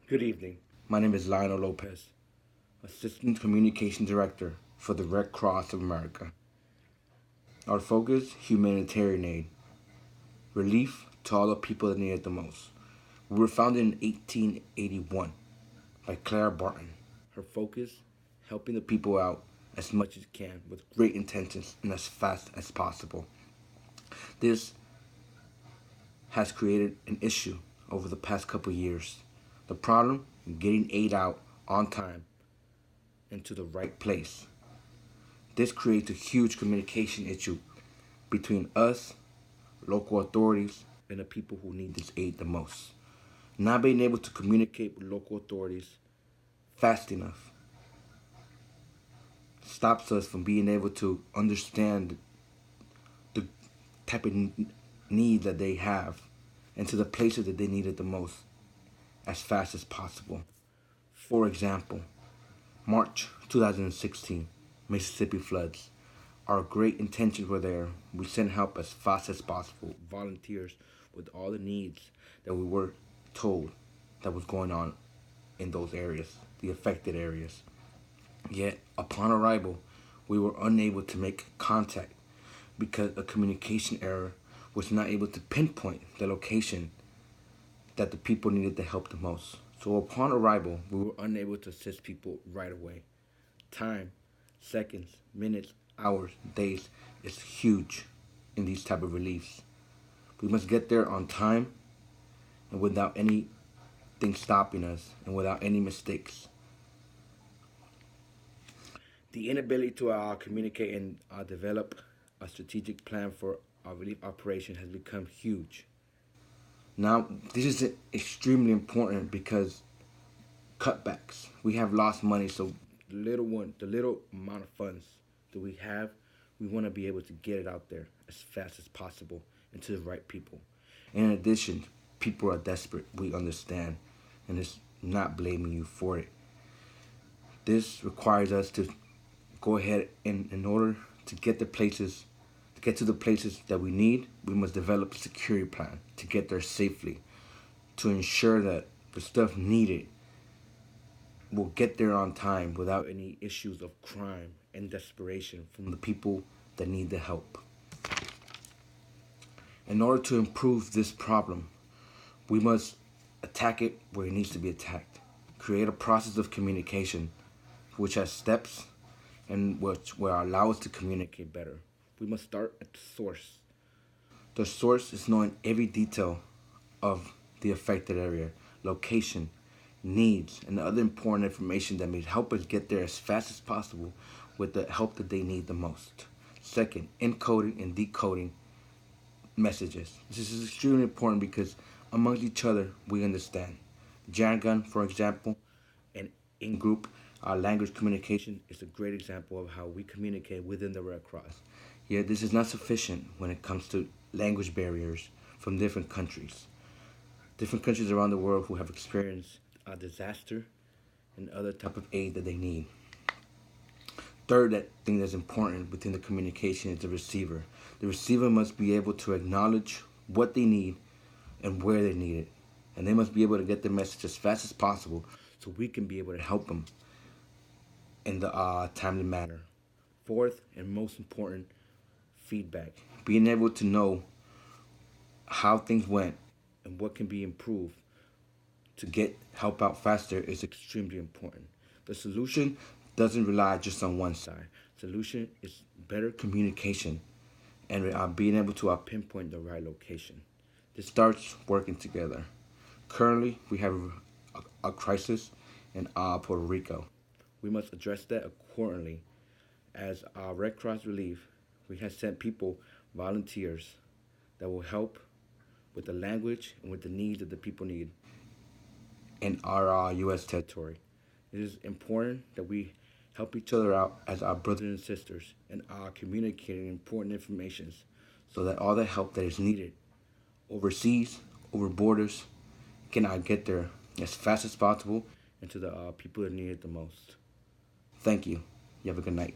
Good evening. My name is Lionel Lopez, Assistant Communication Director for the Red Cross of America. Our focus, humanitarian aid, relief to all the people that need it the most. We were founded in 1881 by Clara Barton. Her focus, helping the people out as much as you can with great intentions and as fast as possible. This has created an issue over the past couple years. The problem, getting aid out on time and to the right place. This creates a huge communication issue between us, local authorities, and the people who need this aid the most. Not being able to communicate with local authorities fast enough stops us from being able to understand the type of need that they have and to the places that they need it the most as fast as possible. For example, March 2016, Mississippi floods. Our great intentions were there. We sent help as fast as possible, volunteers with all the needs that we were told that was going on in those areas, the affected areas. Yet, upon arrival, we were unable to make contact because a communication error was not able to pinpoint the location that the people needed the help the most. So upon arrival, we were unable to assist people right away. Time, seconds, minutes, hours, days is huge in these type of reliefs. We must get there on time and without anything stopping us and without any mistakes. The inability to communicate and develop a strategic plan for our relief operation has become huge. Now, this is extremely important because cutbacks. We have lost money, so the little amount of funds that we have, we want to be able to get it out there as fast as possible and to the right people. In addition, people are desperate. We understand, and it's not blaming you for it. This requires us to go ahead and in order to get to the places that we need, we must develop a security plan to get there safely, to ensure that the stuff needed will get there on time without any issues of crime and desperation from the people that need the help. In order to improve this problem, we must attack it where it needs to be attacked. Create a process of communication which has steps and which will allow us to communicate better. We must start at the source. The source is knowing every detail of the affected area, location, needs, and other important information that may help us get there as fast as possible with the help that they need the most. Second, encoding and decoding messages. This is extremely important because amongst each other we understand. Jargon, for example, and in group language communication is a great example of how we communicate within the Red Cross. Yet this is not sufficient when it comes to language barriers from different countries. Different countries around the world who have experienced a disaster and other type of aid that they need. Third thing that's important within the communication is the receiver. The receiver must be able to acknowledge what they need and where they need it. And they must be able to get the message as fast as possible so we can be able to help them in the timely manner. Fourth and most important, feedback. Being able to know how things went and what can be improved to get help out faster is extremely important. The solution doesn't rely just on one side. Solution is better communication and being able to pinpoint the right location. This starts working together. Currently, we have a crisis in Puerto Rico. We must address that accordingly. As Red Cross Relief, we have sent people, volunteers, that will help with the language and with the needs that the people need in our U.S. territory. It is important that we help each other out as our brothers and sisters and are communicating important information so that all the help that is needed overseas, over borders, can get there as fast as possible and to the people that need it the most. Thank you. You have a good night.